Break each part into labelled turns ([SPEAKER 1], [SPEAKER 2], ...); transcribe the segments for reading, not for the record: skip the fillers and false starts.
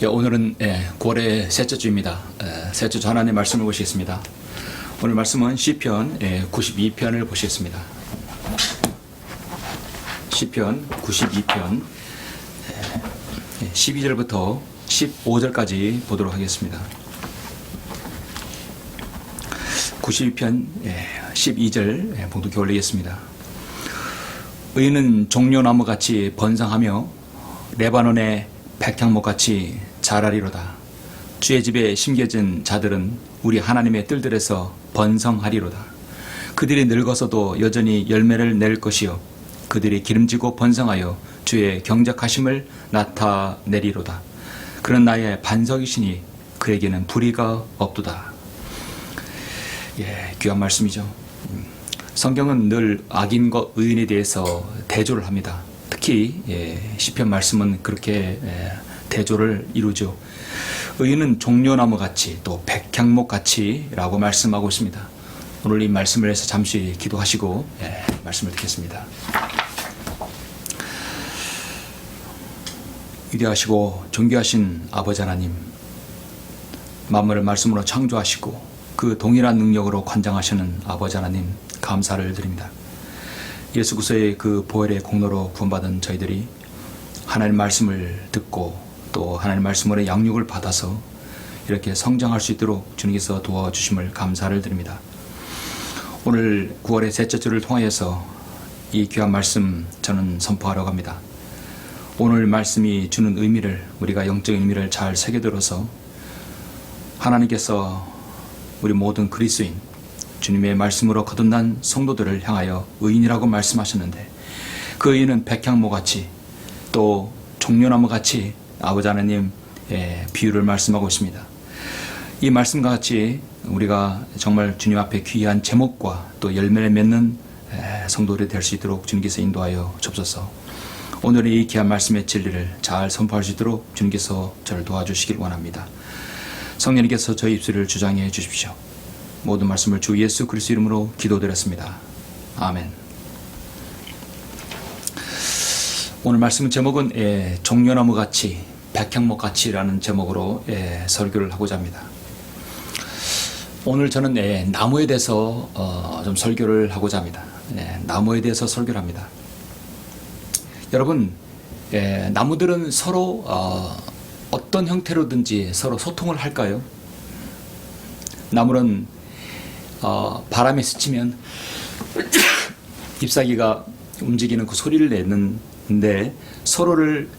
[SPEAKER 1] 오늘은 9월의 셋째 주입니다. 셋째 주 하나님의 말씀을 보시겠습니다. 오늘 말씀은 시편 92편을 보시겠습니다. 시편 92편 12절부터 15절까지 보도록 하겠습니다. 92편 12절 봉독해 올리겠습니다. 의인은 종려나무같이 번성하며 레바논의 백향목같이 자라리로다. 주의 집에 심겨진 자들은 우리 하나님의 뜰들에서 번성하리로다. 그들이 늙어서도 여전히 열매를 낼 것이요 그들이 기름지고 번성하여 주의 경작하심을 나타내리로다. 그는 나의 반석이시니 그에게는 불의가 없도다. 귀한 말씀이죠. 성경은 늘 악인과 의인에 대해서 대조를 합니다. 특히 시편 말씀은 그렇게 대조를 이루죠. 의인은 종려나무같이 또 백향목같이 라고 말씀하고 있습니다. 오늘 이 말씀을 해서 잠시 기도하시고 말씀을 듣겠습니다. 위대하시고 존귀하신 아버지 하나님, 만물을 말씀으로 창조하시고 그 동일한 능력으로 관장하시는 아버지 하나님, 감사를 드립니다. 예수 그리스도의 그 보혈의 공로로 구원받은 저희들이 하나님 말씀을 듣고 또 하나님 말씀으로 양육을 받아서 이렇게 성장할 수 있도록 주님께서 도와주심을 감사를 드립니다. 오늘 9월의 셋째 주를 통하여서 이 귀한 말씀 저는 선포하러 갑니다. 오늘 말씀이 주는 의미를, 우리가 영적인 의미를 잘 새겨들어서 하나님께서 우리 모든 그리스도인, 주님의 말씀으로 거듭난 성도들을 향하여 의인이라고 말씀하셨는데, 그 의인은 백향목같이 또 종려나무같이 아버지 하나님 비유를 말씀하고 있습니다. 이 말씀과 같이 우리가 정말 주님 앞에 귀한 제목과 또 열매를 맺는 성도들이 될 수 있도록 주님께서 인도하여 주옵소서. 오늘 이 귀한 말씀의 진리를 잘 선포할 수 있도록 주님께서 저를 도와주시길 원합니다. 성령님께서 저희 입술을 주장해 주십시오. 모든 말씀을 주 예수 그리스도 이름으로 기도드렸습니다. 아멘. 오늘 말씀 제목은 종려나무같이 백향목같이라는 제목으로 설교를 하고자 합니다. 오늘 저는 나무에 대해서 좀 설교를 하고자 합니다. 나무에 대해서 설교를 합니다. 여러분, 나무들은 서로 어떤 형태로든지 서로 소통을 할까요? 나무는 바람에 스치면 잎사귀가 움직이는 그 소리를 내는데 서로를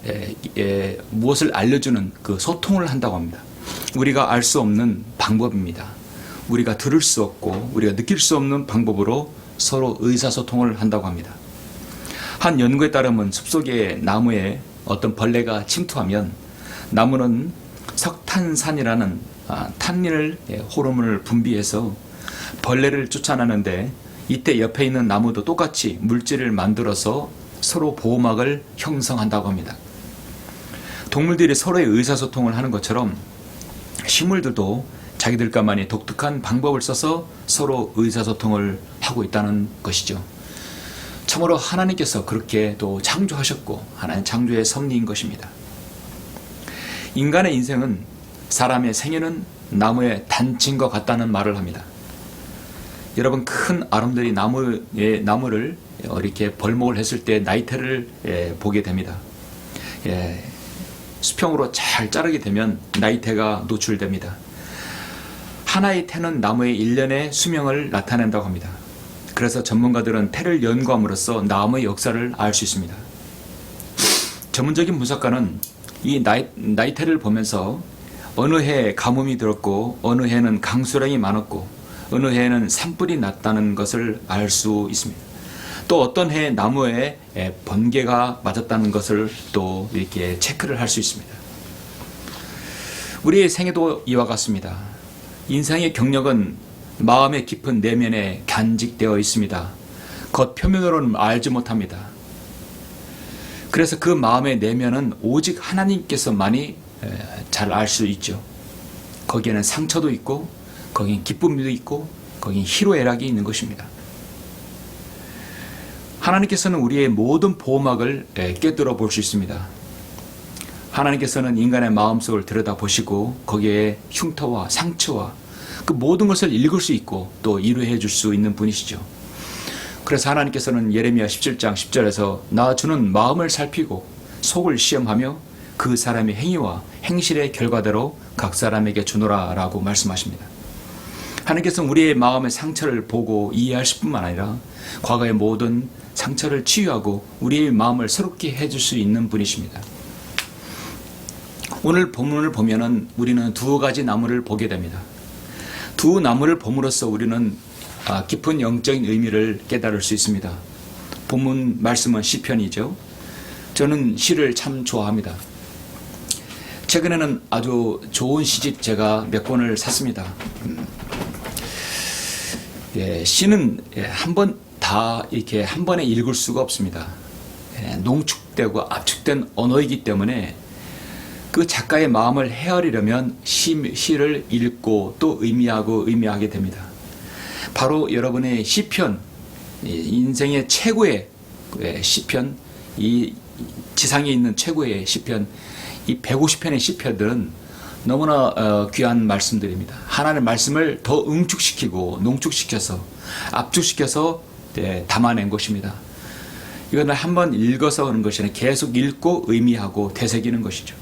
[SPEAKER 1] 무엇을 알려주는 그 소통을 한다고 합니다. 우리가 알 수 없는 방법입니다. 우리가 들을 수 없고 우리가 느낄 수 없는 방법으로 서로 의사소통을 한다고 합니다. 한 연구에 따르면 숲속의 나무에 어떤 벌레가 침투하면 나무는 석탄산이라는 탄닌을 호르몬을 분비해서 벌레를 쫓아내는데, 이때 옆에 있는 나무도 똑같이 물질을 만들어서 서로 보호막을 형성한다고 합니다. 동물들이 서로의 의사소통을 하는 것처럼 식물들도 자기들과만의 독특한 방법을 써서 서로 의사소통을 하고 있다는 것이죠. 참으로 하나님께서 그렇게 또 창조하셨고 하나님 창조의 섭리인 것입니다. 인간의 인생은, 사람의 생애는 나무의 단층과 같다는 말을 합니다. 여러분, 큰 아름들이 나무를 이렇게 벌목을 했을 때 나이테를 보게 됩니다. 수평으로 잘 자르게 되면 나이테가 노출됩니다. 하나의 테는 나무의 1년의 수명을 나타낸다고 합니다. 그래서 전문가들은 테를 연구함으로써 나무의 역사를 알 수 있습니다. 전문적인 분석가는 이 나이테를 보면서 어느 해에 가뭄이 들었고 어느 해에는 강수량이 많았고 어느 해에는 산불이 났다는 것을 알 수 있습니다. 또 어떤 해에 나무에 번개가 맞았다는 것을 또 이렇게 체크를 할 수 있습니다. 우리의 생애도 이와 같습니다. 인생의 경력은 마음의 깊은 내면에 간직되어 있습니다. 겉 표면으로는 알지 못합니다. 그래서 그 마음의 내면은 오직 하나님께서만이 잘 알 수 있죠. 거기에는 상처도 있고 거기엔 기쁨도 있고 거기엔 희로애락이 있는 것입니다. 하나님께서는 우리의 모든 보호막을 꿰뚫어 볼 수 있습니다. 하나님께서는 인간의 마음속을 들여다보시고 거기에 흉터와 상처와 그 모든 것을 읽을 수 있고 또 이루해 줄 수 있는 분이시죠. 그래서 하나님께서는 예레미야 17장 10절에서 나 주는 마음을 살피고 속을 시험하며 그 사람의 행위와 행실의 결과대로 각 사람에게 주노라 라고 말씀하십니다. 하나님께서는 우리의 마음의 상처를 보고 이해하실 뿐만 아니라 과거의 모든 상처를 치유하고 우리의 마음을 새롭게 해줄 수 있는 분이십니다. 오늘 본문을 보면은 우리는 두 가지 나무를 보게 됩니다. 두 나무를 봄으로써 우리는 깊은 영적인 의미를 깨달을 수 있습니다. 본문 말씀은 시편이죠. 저는 시를 참 좋아합니다. 최근에는 아주 좋은 시집 제가 몇 권을 샀습니다. 시는 한 번 다 이렇게 한 번에 읽을 수가 없습니다. 농축되고 압축된 언어이기 때문에 그 작가의 마음을 헤아리려면 시를 읽고 또 의미하게 됩니다. 바로 여러분의 시편, 인생의 최고의 시편, 이 지상에 있는 최고의 시편, 이 150편의 시편들은 너무나 귀한 말씀들입니다. 하나님의 말씀을 더 응축시키고 농축시켜서 압축시켜서 담아낸 것입니다. 이거는 한번 읽어서 오는 것이 아니라 계속 읽고 의미하고 되새기는 것이죠.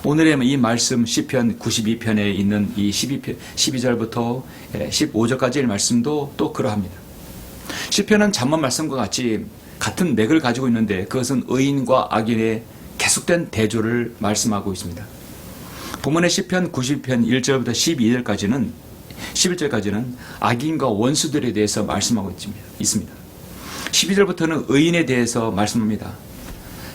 [SPEAKER 1] 오늘의 이 말씀 시편 92편에 있는 이 12절부터 15절까지의 말씀도 또 그러합니다. 시편은 잠언 말씀과 같이 같은 맥을 가지고 있는데 그것은 의인과 악인의 계속된 대조를 말씀하고 있습니다. 본문의 시편 92편 1절부터 11절까지는 악인과 원수들에 대해서 말씀하고 있습니다. 12절부터는 의인에 대해서 말씀합니다.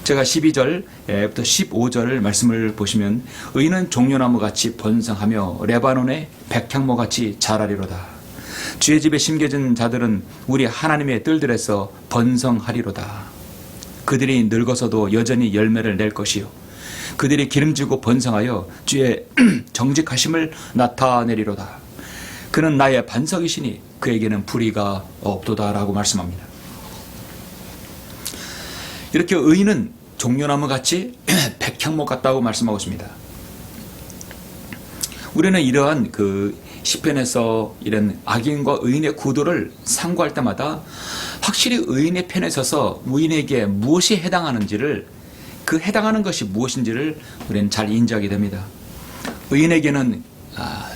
[SPEAKER 1] 제가 12절부터 15절 말씀을 보시면 의인은 종려나무같이 번성하며 레바논의 백향모같이 자라리로다. 주의 집에 심겨진 자들은 우리 하나님의 뜰들에서 번성하리로다. 그들이 늙어서도 여전히 열매를 낼 것이요 그들이 기름지고 번성하여 주의 정직하심을 나타내리로다. 그는 나의 반석이시니 그에게는 불의가 없도다라고 말씀합니다. 이렇게 의인은 종려나무같이 백향목 같다고 말씀하고 있습니다. 우리는 이러한 그 시편에서 이런 악인과 의인의 구도를 상고할 때마다 확실히 의인의 편에 서서 의인에게 무엇이 해당하는지를 그 해당하는 것이 무엇인지를 우리는 잘 인지하게 됩니다. 의인에게는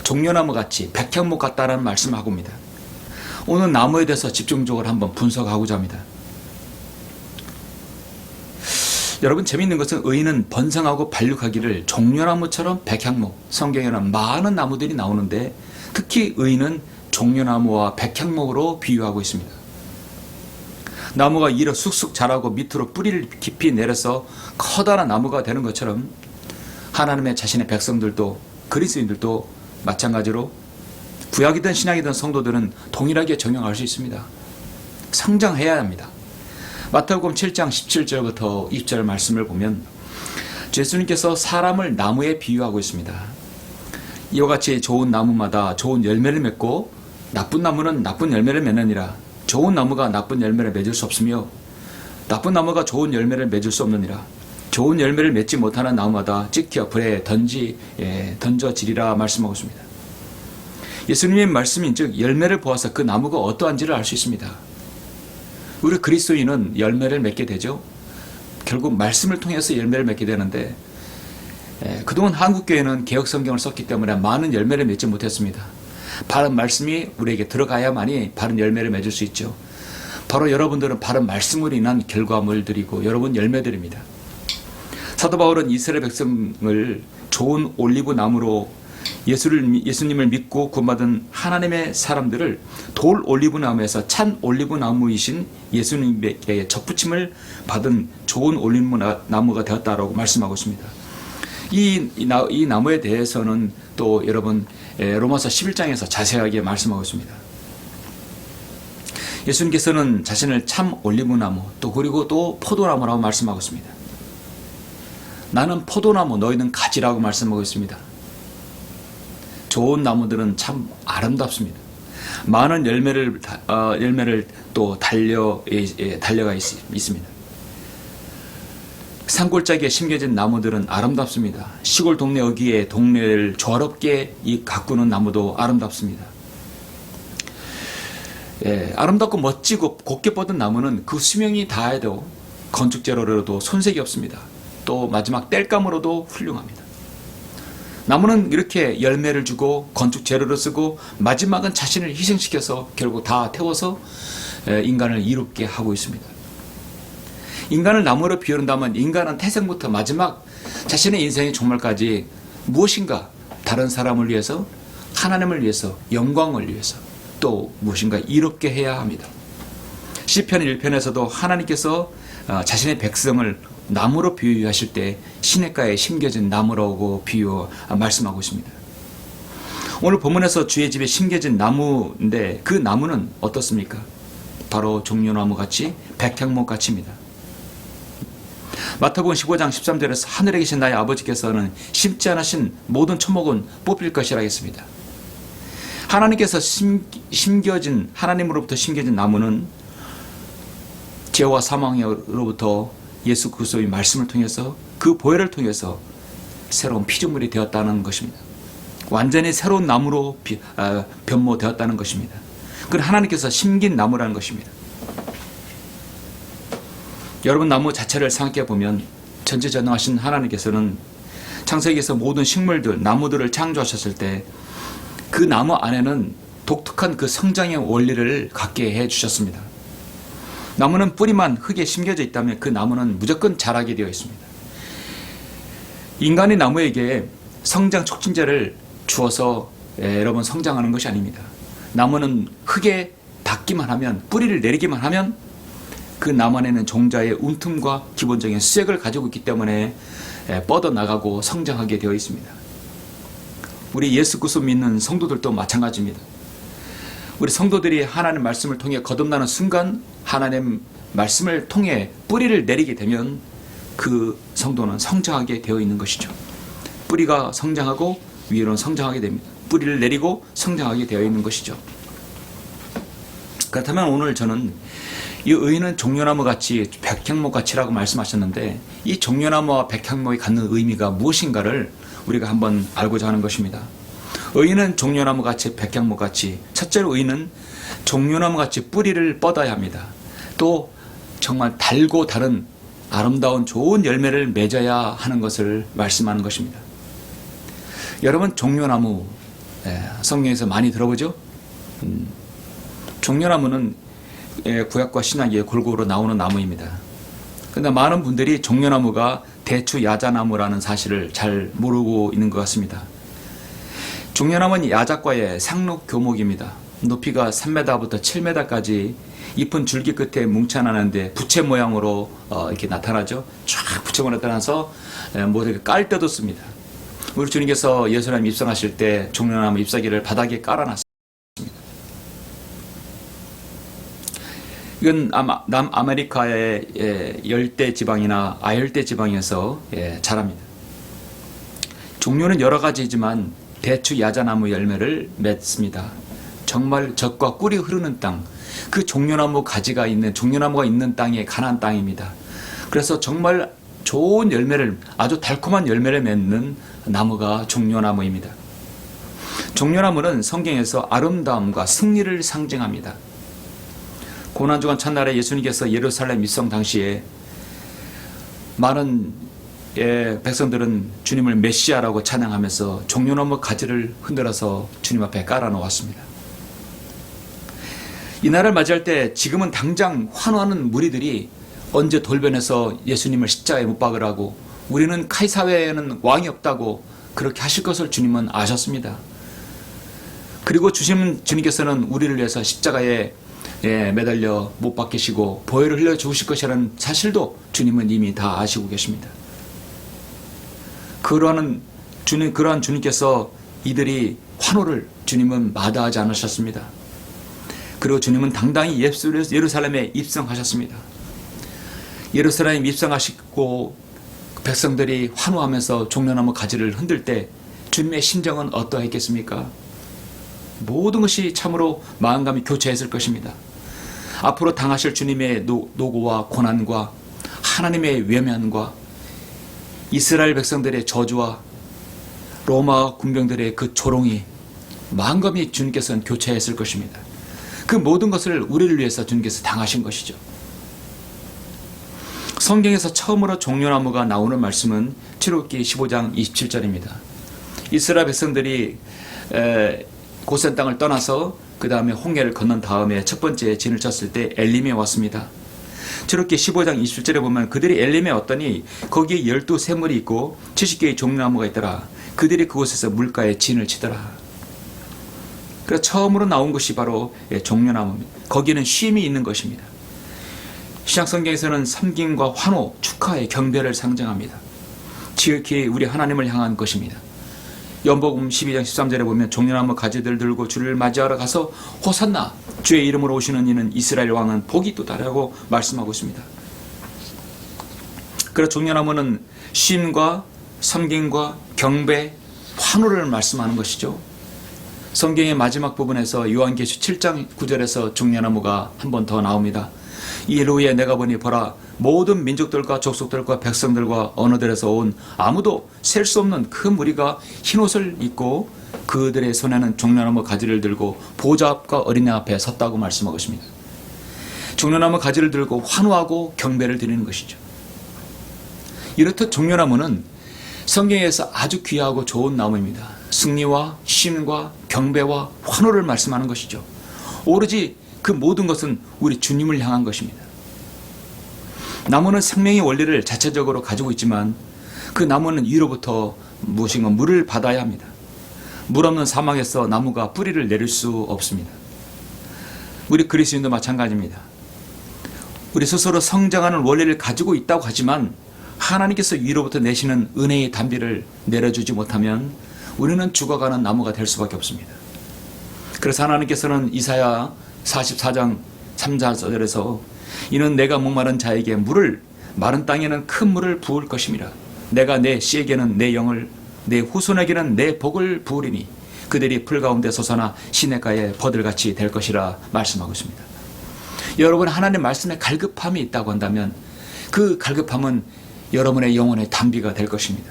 [SPEAKER 1] 종려나무같이 백향목 같다라는 말씀을 하고 있습니다. 오늘 나무에 대해서 집중적으로 한번 분석하고자 합니다. 여러분 재미있는 것은 의인은 번성하고 발육하기를 종려나무처럼 백향목, 성경에는 많은 나무들이 나오는데 특히 의인은 종려나무와 백향목으로 비유하고 있습니다. 나무가 이로 쑥쑥 자라고 밑으로 뿌리를 깊이 내려서 커다란 나무가 되는 것처럼 하나님의 자신의 백성들도 그리스도인들도 마찬가지로 구약이든 신약이든 성도들은 동일하게 적용할 수 있습니다. 성장해야 합니다. 마태복음 7장 17절부터 20절 말씀을 보면 예수님께서 사람을 나무에 비유하고 있습니다. 이와 같이 좋은 나무마다 좋은 열매를 맺고 나쁜 나무는 나쁜 열매를 맺느니라. 좋은 나무가 나쁜 열매를 맺을 수 없으며 나쁜 나무가 좋은 열매를 맺을 수 없느니라. 좋은 열매를 맺지 못하는 나무마다 찍혀 불에 던져지리라 말씀하고 있습니다. 예수님의 말씀인즉 열매를 보아서 그 나무가 어떠한지를 알 수 있습니다. 우리 그리스도인은 열매를 맺게 되죠. 결국 말씀을 통해서 열매를 맺게 되는데 그동안 한국교회는 개혁성경을 썼기 때문에 많은 열매를 맺지 못했습니다. 바른 말씀이 우리에게 들어가야만이 바른 열매를 맺을 수 있죠. 바로 여러분들은 바른 말씀으로 인한 결과물들이고 여러분 열매들입니다. 사도 바울은 이스라엘 백성을 좋은 올리브 나무로 예수님을 믿고 구원받은 하나님의 사람들을 돌 올리브 나무에서 찬 올리브 나무이신 예수님에게 접붙임을 받은 좋은 올리브 나무가 되었다라고 말씀하고 있습니다. 이 나무에 대해서는 또 여러분 로마서 11장에서 자세하게 말씀하고 있습니다. 예수님께서는 자신을 참 올리브 나무 그리고 또 포도나무라고 말씀하고 있습니다. 나는 포도나무 너희는 가지라고 말씀하고 있습니다. 좋은 나무들은 참 아름답습니다. 많은 열매를 또 달려가 있습니다. 산골짜기에 심겨진 나무들은 아름답습니다. 시골 동네 어귀에 동네를 조화롭게 가꾸는 나무도 아름답습니다. 아름답고 멋지고 곱게 뻗은 나무는 그 수명이 다해도 건축재료로도 손색이 없습니다. 또 마지막 땔감으로도 훌륭합니다. 나무는 이렇게 열매를 주고 건축재료로 쓰고 마지막은 자신을 희생시켜서 결국 다 태워서 인간을 이롭게 하고 있습니다. 인간을 나무로 비유한다면 인간은 태생부터 마지막 자신의 인생의 종말까지 무엇인가 다른 사람을 위해서, 하나님을 위해서, 영광을 위해서 또 무엇인가 이롭게 해야 합니다. 시편 1편에서도 하나님께서 자신의 백성을 나무로 비유하실 때 시냇가에 심겨진 나무라고 말씀하고 있습니다. 오늘 본문에서 주의 집에 심겨진 나무인데 그 나무는 어떻습니까? 바로 종려나무 같이 백향목 같이입니다. 마태복음 15장 13절에서 하늘에 계신 나의 아버지께서는 심지 않으신 모든 초목은 뽑힐 것이라 했습니다. 하나님께서 하나님으로부터 심겨진 나무는 죄와 사망으로부터 예수 그리스도의 말씀을 통해서 그 보혈을 통해서 새로운 피조물이 되었다는 것입니다. 완전히 새로운 나무로 변모되었다는 것입니다. 그건 하나님께서 심긴 나무라는 것입니다. 여러분, 나무 자체를 생각해 보면 전지전능하신 하나님께서는 창세기에서 모든 식물들, 나무들을 창조하셨을 때 그 나무 안에는 독특한 그 성장의 원리를 갖게 해 주셨습니다. 나무는 뿌리만 흙에 심겨져 있다면 그 나무는 무조건 자라게 되어 있습니다. 인간이 나무에게 성장 촉진제를 주어서 여러분 성장하는 것이 아닙니다. 나무는 흙에 닿기만 하면, 뿌리를 내리기만 하면 그 나무 안에는 종자의 움틈과 기본적인 수액을 가지고 있기 때문에 뻗어나가고 성장하게 되어 있습니다. 우리 예수 그리스도 믿는 성도들도 마찬가지입니다. 우리 성도들이 하나님 말씀을 통해 거듭나는 순간 하나님 말씀을 통해 뿌리를 내리게 되면 그 성도는 성장하게 되어 있는 것이죠. 뿌리가 성장하고 위로는 성장하게 됩니다. 뿌리를 내리고 성장하게 되어 있는 것이죠. 그렇다면 오늘 저는 이 의인은 종려나무 같이 백향목 같이라고 말씀하셨는데 이 종려나무와 백향목이 갖는 의미가 무엇인가를 우리가 한번 알고자 하는 것입니다. 의인은 종려나무 같이 백향목 같이, 첫째로 의인은 종려나무 같이 뿌리를 뻗어야 합니다. 또 정말 달고 다른 아름다운 좋은 열매를 맺어야 하는 것을 말씀하는 것입니다. 여러분, 종려나무 성경에서 많이 들어보죠? 종려나무는 구약과 신약에 골고루 나오는 나무입니다. 그런데 많은 분들이 종려나무가 대추 야자나무라는 사실을 잘 모르고 있는 것 같습니다. 종려나무는 야자과의 상록 교목입니다. 높이가 3m부터 7m까지 잎은 줄기 끝에 뭉쳐나는데 부채 모양으로 이렇게 나타나죠. 쫙 부채 모양으로 나타나서 모두에게 깔 때도 씁니다. 우리 주님께서 예수님 입성하실 때 종려나무 잎사귀를 바닥에 깔아놨습니다. 이건 남아메리카의 열대 지방이나 아열대 지방에서 자랍니다. 종류는 여러 가지이지만 대추 야자나무 열매를 맺습니다. 정말 젖과 꿀이 흐르는 땅, 그 종려나무가 있는 땅이 가나안 땅입니다. 그래서 정말 좋은 열매를, 아주 달콤한 열매를 맺는 나무가 종려나무입니다. 종려나무는 성경에서 아름다움과 승리를 상징합니다. 고난주간 첫날에 예수님께서 예루살렘 입성 당시에 많은 백성들은 주님을 메시아라고 찬양하면서 종려나무 가지를 흔들어서 주님 앞에 깔아놓았습니다. 이날을 맞이할 때 지금은 당장 환호하는 무리들이 언제 돌변해서 예수님을 십자가에 못 박으라고, 우리는 카이사회에는 왕이 없다고 그렇게 하실 것을 주님은 아셨습니다. 그리고 주님께서는 우리를 위해서 십자가에 매달려 못 박히시고 보혈을 흘려 죽으실 것이라는 사실도 주님은 이미 다 아시고 계십니다. 그러한 주님께서 이들이 환호를 주님은 마다하지 않으셨습니다. 그리고 주님은 당당히 예루살렘에 입성하셨습니다. 예루살렘에 입성하시고 백성들이 환호하면서 종려나무 가지를 흔들 때 주님의 심정은 어떠했겠습니까? 모든 것이 참으로 마음감이 교체했을 것입니다. 앞으로 당하실 주님의 노고와 고난과 하나님의 외면과 이스라엘 백성들의 저주와 로마 군병들의 그 조롱이 만감히 주님께서는 교체했을 것입니다. 그 모든 것을 우리를 위해서 주님께서 당하신 것이죠. 성경에서 처음으로 종려나무가 나오는 말씀은 출애굽기 15장 27절입니다. 이스라엘 백성들이 고센 땅을 떠나서 그 다음에 홍해를 건넌 다음에 첫 번째 진을 쳤을 때 엘림에 왔습니다. 출애굽기 15장 27절에 보면 그들이 엘림에 왔더니 거기에 12샘물이 있고 70개의 종려나무가 있더라. 그들이 그곳에서 물가에 진을 치더라. 그래서 처음으로 나온 것이 바로 종려나무입니다. 거기는 쉼이 있는 것입니다. 신약성경에서는 섬김과 환호, 축하의 경배를 상징합니다. 지극히 우리 하나님을 향한 것입니다. 연복음 12장 13절에 보면 종려나무 가지들 들고 주를 맞이하러 가서 호산나 주의 이름으로 오시는 이는 이스라엘 왕은 복이 있도다라고 말씀하고 있습니다. 그래서 종려나무는 쉼과 섬김과 경배, 환호를 말씀하는 것이죠. 성경의 마지막 부분에서 요한계시 7장 9절에서 종려나무가 한 번 더 나옵니다. 이일 후에 내가 보니 보라 모든 민족들과 족속들과 백성들과 언어들에서 온 아무도 셀 수 없는 큰 무리가 흰옷을 입고 그들의 손에는 종려나무 가지를 들고 보좌 앞과 어린애 앞에 섰다고 말씀하고 있습니다. 종려나무 가지를 들고 환호하고 경배를 드리는 것이죠. 이렇듯 종려나무는 성경에서 아주 귀하고 좋은 나무입니다. 승리와 쉼과 경배와 환호를 말씀하는 것이죠. 오로지 그 모든 것은 우리 주님을 향한 것입니다. 나무는 생명의 원리를 자체적으로 가지고 있지만 그 나무는 위로부터 무엇인가 물을 받아야 합니다. 물 없는 사막에서 나무가 뿌리를 내릴 수 없습니다. 우리 그리스도인도 마찬가지입니다. 우리 스스로 성장하는 원리를 가지고 있다고 하지만 하나님께서 위로부터 내시는 은혜의 단비를 내려주지 못하면 우리는 죽어가는 나무가 될 수밖에 없습니다. 그래서 하나님께서는 이사야 44장 3, 4절에서 이는 내가 목마른 자에게 물을 마른 땅에는 큰 물을 부을 것임이라. 내가 내 씨에게는 내 영을 내 후손에게는 내 복을 부으리니 그들이 풀 가운데 솟아나 시냇가에 버들같이 될 것이라 말씀하고 있습니다. 여러분 하나님의 말씀에 갈급함이 있다고 한다면 그 갈급함은 여러분의 영혼의 단비가 될 것입니다.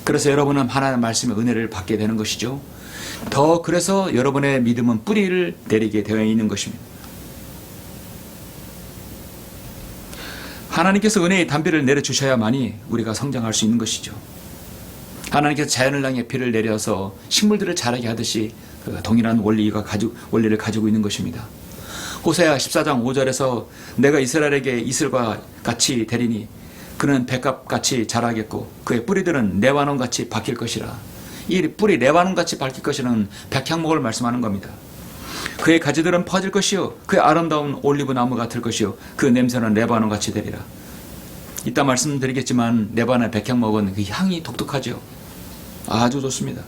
[SPEAKER 1] 그래서 여러분은 하나님의 말씀의 은혜를 받게 되는 것이죠. 더 그래서 여러분의 믿음은 뿌리를 내리게 되어 있는 것입니다. 하나님께서 은혜의 단비를 내려주셔야만이 우리가 성장할 수 있는 것이죠. 하나님께서 자연을 향해 비를 내려서 식물들을 자라게 하듯이 동일한 원리를 가지고 있는 것입니다. 호세아 14장 5절에서 내가 이스라엘에게 이슬과 같이 되리니 그는 백합같이 자라겠고 그의 뿌리들은 레바논같이 박힐 것이라. 이 뿌리 레바논같이 박힐 것이라는 백향목을 말씀하는 겁니다. 그의 가지들은 퍼질 것이요 그의 아름다운 올리브 나무 같을 것이요 그 냄새는 레바논같이 되리라. 이따 말씀드리겠지만 레바논의 백향목은 그 향이 독특하죠. 아주 좋습니다.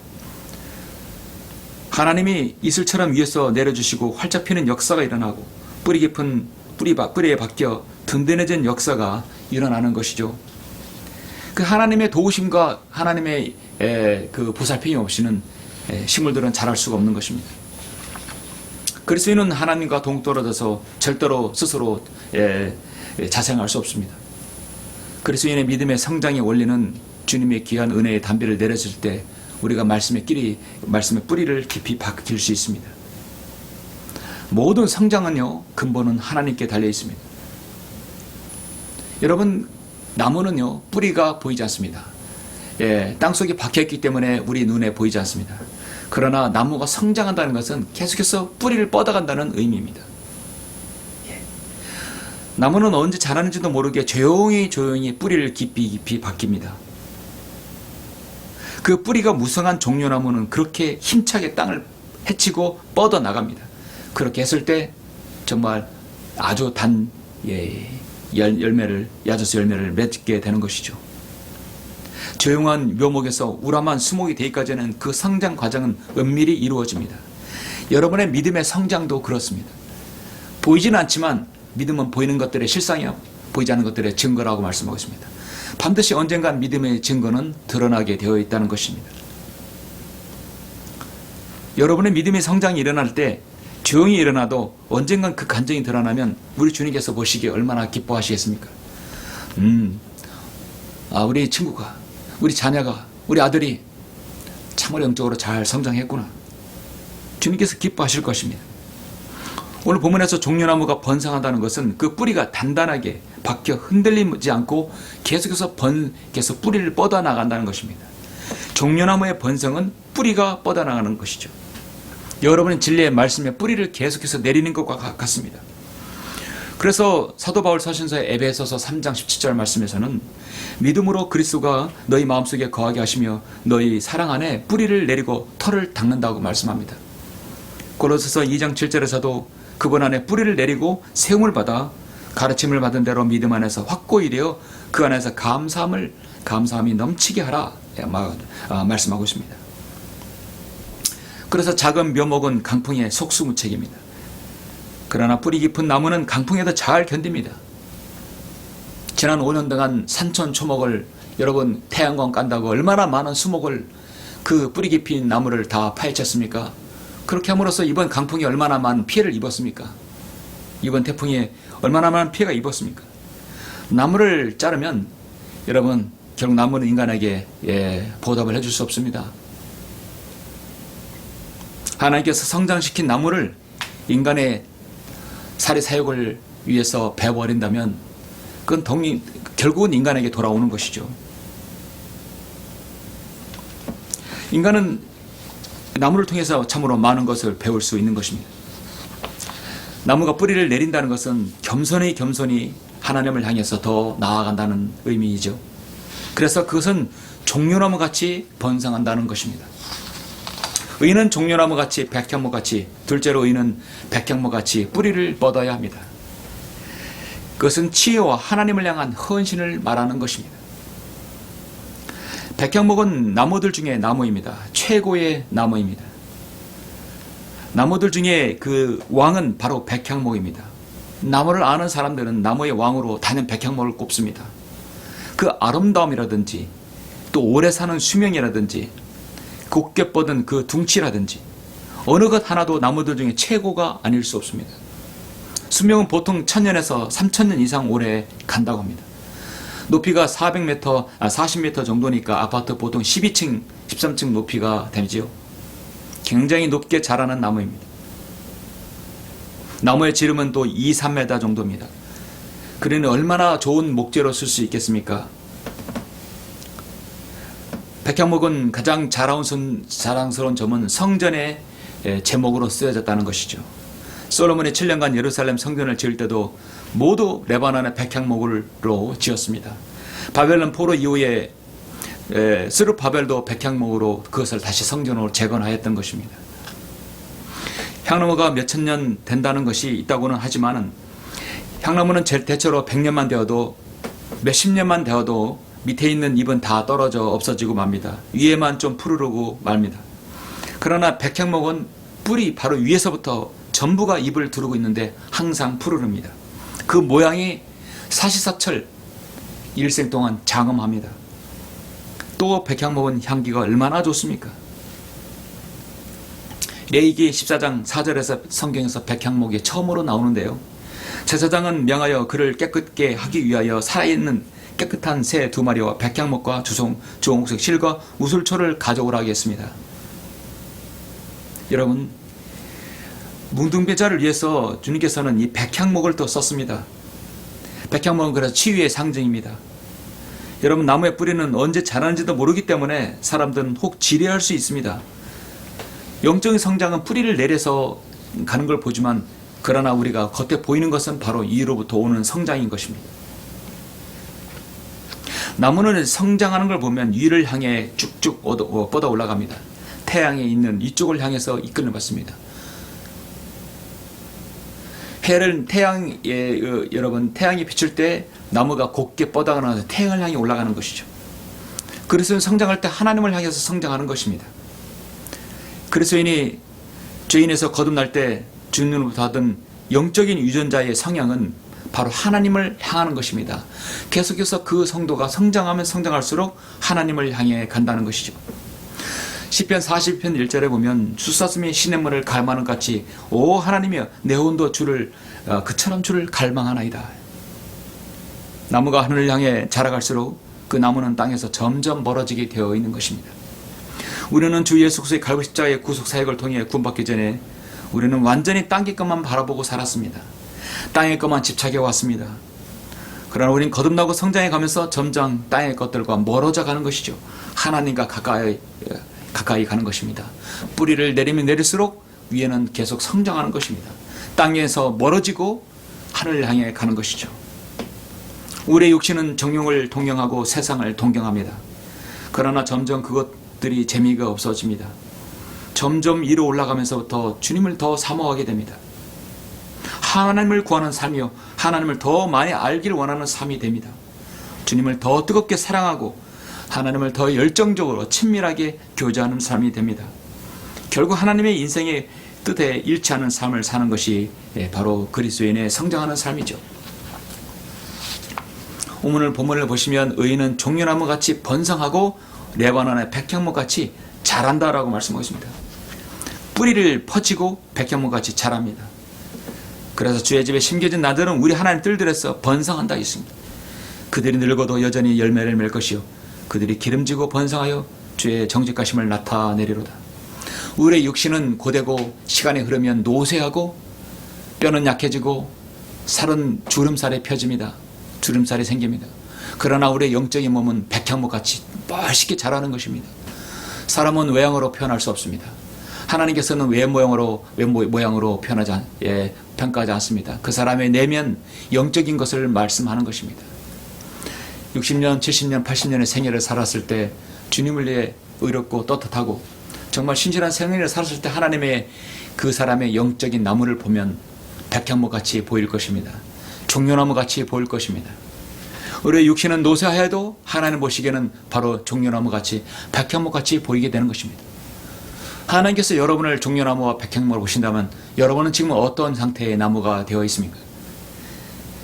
[SPEAKER 1] 하나님이 이슬처럼 위에서 내려주시고 활짝 피는 역사가 일어나고 뿌리 깊은 뿌리에 박혀 든든해진 역사가 일어나는 것이죠. 그 하나님의 도우심과 하나님의 그 보살핌이 없이는 식물들은 자랄 수가 없는 것입니다. 그리스도인은 하나님과 동떨어져서 절대로 스스로 자생할 수 없습니다. 그리스도인의 믿음의 성장의 원리는 주님의 귀한 은혜의 단비를 내렸을 때 우리가 말씀의 뿌리를 깊이 박힐 수 있습니다. 모든 성장은요 근본은 하나님께 달려 있습니다. 여러분 나무는요 뿌리가 보이지 않습니다. 땅속에 박혀있기 때문에 우리 눈에 보이지 않습니다. 그러나 나무가 성장한다는 것은 계속해서 뿌리를 뻗어간다는 의미입니다. 나무는 언제 자라는지도 모르게 조용히 뿌리를 깊이 박힙니다. 그 뿌리가 무성한 종려나무는 그렇게 힘차게 땅을 헤치고 뻗어 나갑니다. 그렇게 했을 때 정말 아주 단 야자수 열매를 맺게 되는 것이죠. 조용한 묘목에서 우람한 수목이 되기까지는 그 성장 과정은 은밀히 이루어집니다. 여러분의 믿음의 성장도 그렇습니다. 보이지는 않지만 믿음은 보이는 것들의 실상이요 보이지 않는 것들의 증거라고 말씀하고 있습니다. 반드시 언젠간 믿음의 증거는 드러나게 되어 있다는 것입니다. 여러분의 믿음의 성장이 일어날 때 조용히 일어나도 언젠간 그 간증이 드러나면 우리 주님께서 보시기에 얼마나 기뻐하시겠습니까? 우리 친구가 우리 자녀가, 우리 아들이 참으로 영적으로 잘 성장했구나. 주님께서 기뻐하실 것입니다. 오늘 본문에서 종려나무가 번성한다는 것은 그 뿌리가 단단하게 박혀 흔들리지 않고 계속해서 뿌리를 뻗어나간다는 것입니다. 종려나무의 번성은 뿌리가 뻗어나가는 것이죠. 여러분은 진리의 말씀에 뿌리를 계속해서 내리는 것과 같습니다. 그래서 사도 바울 서신서의 에베소서 3장 17절 말씀에서는 믿음으로 그리스도가 너희 마음속에 거하게 하시며 너희 사랑 안에 뿌리를 내리고 털을 닦는다고 말씀합니다. 고로새서 2장 7절에서도 그분 안에 뿌리를 내리고 세움을 받아 가르침을 받은 대로 믿음 안에서 확고히 되어 그 안에서 감사함이 넘치게 하라 말씀하고 있습니다. 그래서 작은 묘목은 강풍의 속수무책입니다. 그러나 뿌리 깊은 나무는 강풍에도 잘 견딥니다. 지난 5년 동안 산천 초목을 여러분 태양광 깐다고 얼마나 많은 수목을 그 뿌리 깊인 나무를 다 파헤쳤습니까? 그렇게 함으로써 이번 강풍이 얼마나 많은 피해를 입었습니까? 이번 태풍이 얼마나 많은 피해가 입었습니까? 나무를 자르면 여러분 결국 나무는 인간에게 보답을 해줄 수 없습니다. 하나님께서 성장시킨 나무를 인간의 살해 사욕을 위해서 베어버린다면 그건 결국은 인간에게 돌아오는 것이죠. 인간은 나무를 통해서 참으로 많은 것을 배울 수 있는 것입니다. 나무가 뿌리를 내린다는 것은 겸손히 하나님을 향해서 더 나아간다는 의미이죠. 그래서 그것은 종려나무 같이 번성한다는 것입니다. 의인은 종려나무 같이 백향목 같이, 둘째로 의인은 백향목 같이 뿌리를 뻗어야 합니다. 그것은 치유와 하나님을 향한 헌신을 말하는 것입니다. 백향목은 나무들 중에 나무입니다. 최고의 나무입니다. 나무들 중에 그 왕은 바로 백향목입니다. 나무를 아는 사람들은 나무의 왕으로 단연 백향목을 꼽습니다. 그 아름다움이라든지 또 오래 사는 수명이라든지 곱게 뻗은 그 둥치라든지 어느 것 하나도 나무들 중에 최고가 아닐 수 없습니다. 수명은 보통 1000년에서 3000년 이상 오래 간다고 합니다. 높이가 40m 정도니까 아파트 보통 12층, 13층 높이가 되지요. 굉장히 높게 자라는 나무입니다. 나무의 지름은 또 2, 3m 정도입니다. 그러니 얼마나 좋은 목재로 쓸 수 있겠습니까? 백향목은 가장 자랑스러운 점은 성전의 제목으로 쓰여졌다는 것이죠. 솔로몬이 7년간 예루살렘 성전을 지을 때도 모두 레바논의 백향목으로 지었습니다. 바벨론 포로 이후에 스룹바벨도 백향목으로 그것을 다시 성전으로 재건하였던 것입니다. 향나무가 몇천 년 된다는 것이 있다고는 하지만 향나무는 대체로 100년만 되어도 몇십 년만 되어도 밑에 있는 잎은 다 떨어져 없어지고 맙니다. 위에만 좀 푸르르고 맙니다. 그러나 백향목은 뿌리 바로 위에서부터 전부가 잎을 두르고 있는데 항상 푸르릅니다. 그 모양이 사시사철 일생 동안 장엄합니다. 또 백향목은 향기가 얼마나 좋습니까? 레위기 14장 4절에서 성경에서 백향목이 처음으로 나오는데요. 제사장은 명하여 그를 깨끗게 하기 위하여 살아있는 깨끗한 새 2마리와 백향목과 주홍색 실과 우슬초를 가져오라 하겠습니다. 여러분, 뭉둥배자를 위해서 주님께서는 이 백향목을 또 썼습니다. 백향목은 그래서 치유의 상징입니다. 여러분, 나무의 뿌리는 언제 자라는지도 모르기 때문에 사람들은 혹 지뢰할 수 있습니다. 영적인 성장은 뿌리를 내려서 가는 걸 보지만 그러나 우리가 겉에 보이는 것은 바로 위로부터 오는 성장인 것입니다. 나무는 성장하는 걸 보면 위를 향해 쭉쭉 뻗어 올라갑니다. 태양에 있는 이쪽을 향해서 이끌려 받습니다. 태양이 비칠 때 나무가 곱게 뻗어가면서 태양을 향해 올라가는 것이죠. 그리스도인 성장할 때 하나님을 향해서 성장하는 것입니다. 그리스도인이 죄인에서 거듭날 때 주님으로부터 받은 영적인 유전자의 성향은 바로 하나님을 향하는 것입니다. 계속해서 그 성도가 성장하면 성장할수록 하나님을 향해 간다는 것이죠. 시편 40편 1절에 보면 숫사슴이 시냇물을 갈망하는 같이 오 하나님이여 내 혼도 그처럼 주를 갈망하나이다. 나무가 하늘을 향해 자라갈수록 그 그 나무는 땅에서 점점 멀어지게 되어 있는 것입니다. 우리는 주 예수 그리스도의 갈고 십자가의 구속 사역을 통해 구원받기 전에 우리는 완전히 땅의 것만 바라보고 살았습니다. 땅의 것만 집착해 왔습니다. 그러나 우리는 거듭나고 성장해 가면서 점점 땅의 것들과 멀어져 가는 것이죠. 하나님과 가까이 가는 것입니다. 뿌리를 내리면 내릴수록 위에는 계속 성장하는 것입니다. 땅에서 멀어지고 하늘을 향해 가는 것이죠. 우리의 육신은 정욕을 동경하고 세상을 동경합니다. 그러나 점점 그것들이 재미가 없어집니다. 점점 위로 올라가면서부터 주님을 더 사모하게 됩니다. 하나님을 구하는 삶이요, 하나님을 더 많이 알기를 원하는 삶이 됩니다. 주님을 더 뜨겁게 사랑하고 하나님을 더 열정적으로 친밀하게 교제하는 삶이 됩니다. 결국 하나님의 인생의 뜻에 일치하는 삶을 사는 것이 바로 그리스도인의 성장하는 삶이죠. 오늘 본문을 보시면 의인은 종려나무같이 번성하고 레바논의 백향목같이 자란다라고 말씀하고 있습니다. 뿌리를 퍼지고 백향목같이 자랍니다. 그래서 주의 집에 심겨진 나들은 우리 하나님 뜰들에서 번성한다 했습니다. 그들이 늙어도 여전히 열매를 맺을 것이요 그들이 기름지고 번성하여 주의 정직하심을 나타내리로다. 우리의 육신은 고되고 시간이 흐르면 노쇠하고 뼈는 약해지고 살은 주름살이 펴집니다. 주름살이 생깁니다. 그러나 우리의 영적인 몸은 백향목같이 멋있게 자라는 것입니다. 사람은 외양으로 표현할 수 없습니다. 하나님께서는 외모양으로 평가하지 않습니다. 그 사람의 내면 영적인 것을 말씀하는 것입니다. 60년, 70년, 80년의 생애를 살았을 때 주님을 위해 의롭고 떳떳하고 정말 신실한 생애를 살았을 때 하나님의 그 사람의 영적인 나무를 보면 백향목같이 보일 것입니다. 종려나무같이 보일 것입니다. 우리의 육신은 노쇠하여도 하나님 보시기에는 바로 종려나무같이 백향목같이 보이게 되는 것입니다. 하나님께서 여러분을 종려나무와 백향목으로 보신다면 여러분은 지금 어떤 상태의 나무가 되어 있습니까?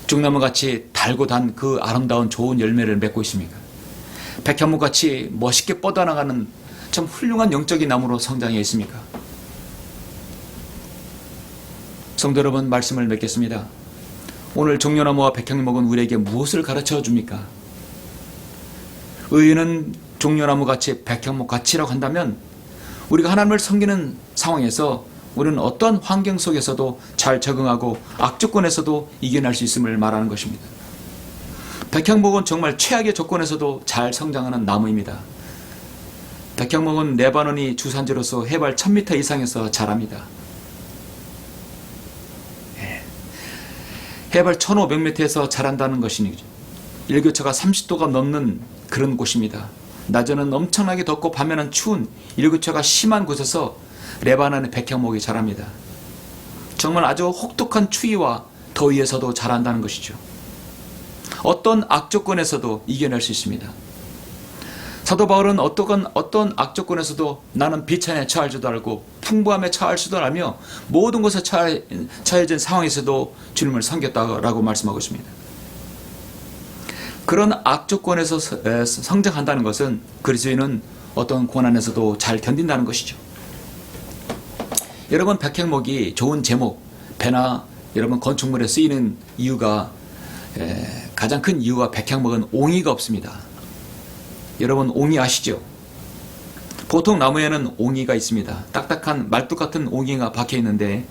[SPEAKER 1] 종려나무같이 달고 단 그 아름다운 좋은 열매를 맺고 있습니까? 백향목같이 멋있게 뻗어나가는 참 훌륭한 영적인 나무로 성장해 있습니까? 성도 여러분, 말씀을 맺겠습니다. 오늘 종려나무와 백향목은 우리에게 무엇을 가르쳐 줍니까? 의인은 종려나무같이 백향목같이라고 한다면 우리가 하나님을 섬기는 상황에서 우리는 어떤 환경 속에서도 잘 적응하고 악조건에서도 이겨낼 수 있음을 말하는 것입니다. 백향목은 정말 최악의 조건에서도 잘 성장하는 나무입니다. 백향목은 레바논이 주산지로서 해발 1000m 이상에서 자랍니다. 해발 1500m에서 자란다는 것이니죠. 일교차가 30도가 넘는 그런 곳입니다. 낮에는 엄청나게 덥고 밤에는 추운 일교차가 심한 곳에서 레바논의 백향목이 자랍니다. 정말 아주 혹독한 추위와 더위에서도 자란다는 것이죠. 어떤 악조건에서도 이겨낼 수 있습니다. 사도 바울은 어떤 악조건에서도 나는 비천에 처할 줄도 알고 풍부함에 처할 줄도 알며 모든 것에 처해진 상황에서도 주님을 섬겼다라고 말씀하고 있습니다. 그런 악조건에서 성장한다는 것은 그리스도인은 어떤 고난에서도 잘 견딘다는 것이죠. 여러분, 백향목이 좋은 제목, 배나 여러분 건축물에 쓰이는 이유가 가장 큰 이유가 백향목은 옹이가 없습니다. 여러분, 옹이 아시죠? 보통 나무에는 옹이가 있습니다. 딱딱한 말뚝 같은 옹이가 박혀 있는데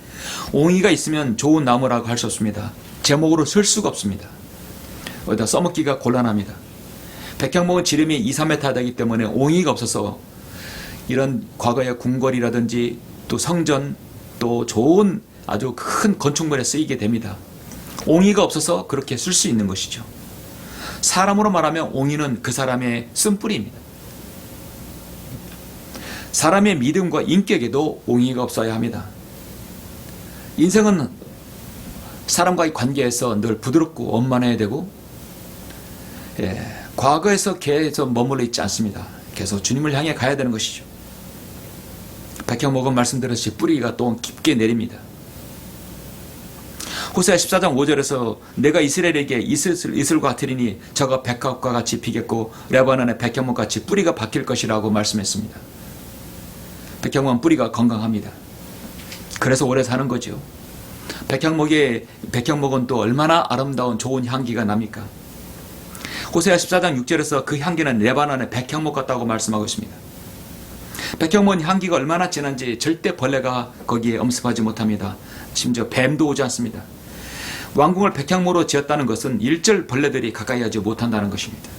[SPEAKER 1] 옹이가 있으면 좋은 나무라고 할 수 없습니다. 제목으로 쓸 수가 없습니다. 어디다 써먹기가 곤란합니다. 백향목은 지름이 2, 3m 되기 때문에 옹이가 없어서 이런 과거의 궁궐이라든지 또 성전 또 좋은 아주 큰 건축물에 쓰이게 됩니다. 옹이가 없어서 그렇게 쓸 수 있는 것이죠. 사람으로 말하면 옹이는 그 사람의 쓴뿌리입니다. 사람의 믿음과 인격에도 옹이가 없어야 합니다. 인생은 사람과의 관계에서 늘 부드럽고 원만해야 되고 과거에서 계속 머물러 있지 않습니다. 계속 주님을 향해 가야 되는 것이죠. 백향목은 말씀드렸듯이 뿌리가 또 깊게 내립니다. 호세아 14장 5절에서 내가 이스라엘에게 이슬과 같으리니 저가 백합과 같이 피겠고 레바논의 백향목같이 뿌리가 박힐 것이라고 말씀했습니다. 백향목은 뿌리가 건강합니다. 그래서 오래 사는 거죠. 백향목은 또 얼마나 아름다운 좋은 향기가 납니까? 호세아 14장 6절에서 그 향기는 레바논의 백향목 같다고 말씀하고 있습니다. 백향목은 향기가 얼마나 진한지 절대 벌레가 거기에 엄습하지 못합니다. 심지어 뱀도 오지 않습니다. 왕궁을 백향목으로 지었다는 것은 일절 벌레들이 가까이 하지 못한다는 것입니다.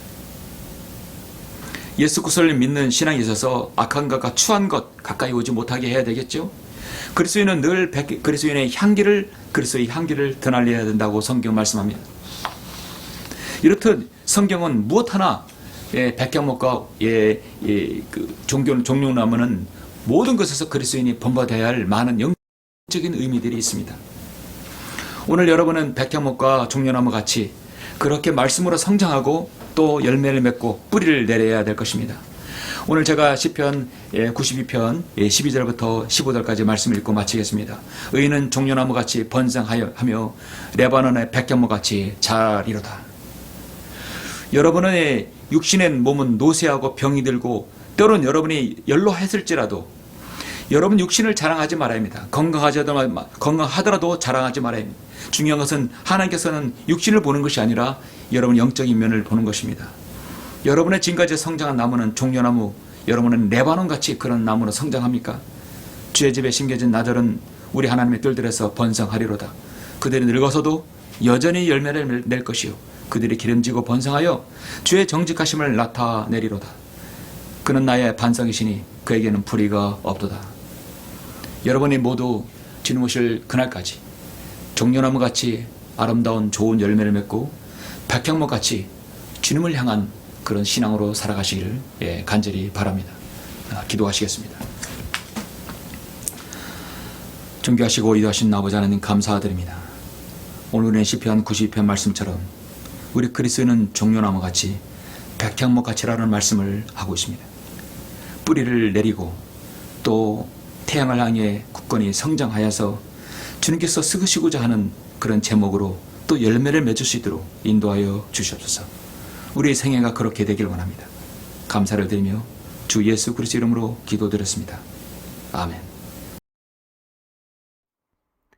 [SPEAKER 1] 예수 그리스도를 믿는 신앙에 있어서 악한 것과 추한 것 가까이 오지 못하게 해야 되겠죠. 그리스도인은 늘 그리스도의 향기를 드날려야 된다고 성경 말씀합니다. 이렇듯 성경은 무엇 하나 백향목과 종려나무는 모든 것에서 그리스도인이 본받아야 할 많은 영적인 의미들이 있습니다. 오늘 여러분은 백향목과 종려나무 같이 그렇게 말씀으로 성장하고 또 열매를 맺고 뿌리를 내려야 될 것입니다. 오늘 제가 시편 92편 12절부터 15절까지 말씀을 읽고 마치겠습니다. 의인은 종려나무같이 번성하며 레바논의 백향목같이 자라리로다. 여러분의 육신의 몸은 노쇠하고 병이 들고 때로는 여러분이 연로했을지라도 여러분 육신을 자랑하지 말아야 합니다. 건강하더라도 자랑하지 말아야 합니다. 중요한 것은 하나님께서는 육신을 보는 것이 아니라 여러분 영적인 면을 보는 것입니다. 여러분의 지금까지 성장한 나무는 종려나무, 여러분은 레바논같이 그런 나무로 성장합니까? 주의 집에 심겨진 나들은 우리 하나님의 뜰들에서 번성하리로다. 그들이 늙어서도 여전히 열매를 낼 것이요 그들이 기름지고 번성하여 주의 정직하심을 나타내리로다. 그는 나의 반석이시니 그에게는 불의가 없도다. 여러분이 모두 주님 오실 그날까지 종려나무같이 아름다운 좋은 열매를 맺고 백향목같이 주님을 향한 그런 신앙으로 살아가시기를 간절히 바랍니다. 기도하시겠습니다. 존귀하시고 위대하신 아버지 하나님 감사드립니다. 오늘의 시편 92편 말씀처럼 우리 그리스도인은 종려나무같이 백향목같이라는 말씀을 하고 있습니다. 뿌리를 내리고 또 태양을 향해 굳건히 성장하여서 주님께서 쓰시고자 하는 그런 제목으로 또 열매를 맺을 수 있도록 인도하여 주시옵소서. 우리의 생애가 그렇게 되길 원합니다. 감사를 드리며 주 예수 그리스도 이름으로 기도드렸습니다. 아멘.